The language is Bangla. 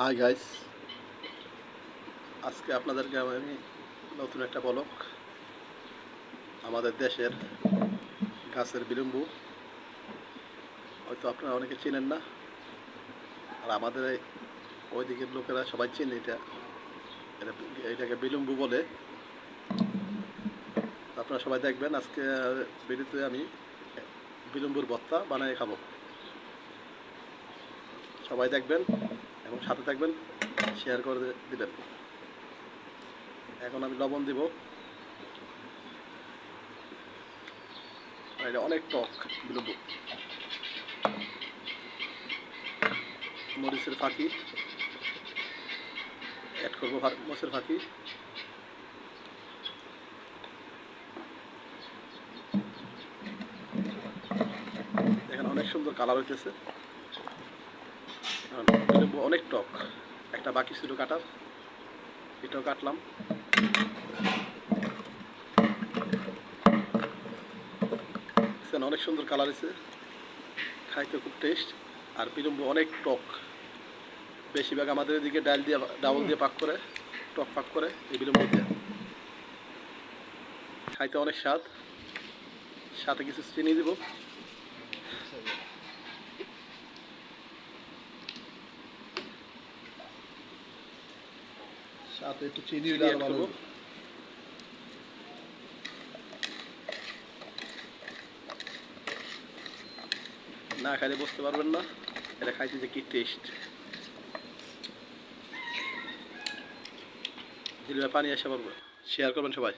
হাই গাইস, আজকে আপনাদেরকে আমি নতুন একটা ব্লগ আমাদের দেশের গাছের বিলম্বু হয়তো আপনারা অনেকে চেনেন না, আর আমাদের ওই দিকের লোকেরা সবাই চেনে এটাকে বিলম্বু বলে। আপনারা সবাই দেখবেন আজকে ভিডিওতে আমি বিলম্বুর ভর্তা বানিয়ে খাবো। সবাই দেখবেন এবং সাথে থাকবেন, শেয়ার করে দিবেন। এখন আমি লবণ দিব, আর এটা অনেক টক বিলম্বু। মরিচের ফাঁকি অ্যাড করবো, মরিচের ফাঁকি। দেখেন অনেক সুন্দর কালার হইতেছে। বিলম্বু অনেক টক, একটা বাকি ছিল কাটার, এটাও কাটলাম। অনেক সুন্দর কালার হয়েছে, খাইতে খুব টেস্ট। আর বিলম্বু অনেক টক, বেশিরভাগ আমাদের এদিকে ডাউল দিয়ে পাক করে, টক পাক করে এই বিলম্বু দিয়ে। খাইতে অনেক স্বাদ, সাথে কিছু চিনি দিব। সাথে একটু চিনি অ্যাড করবো। না খাইলে বুঝতে পারবেন না এটা খাইতে যে কি টেস্ট। দিলে পানি আসা পারবো, শেয়ার করবেন সবাই।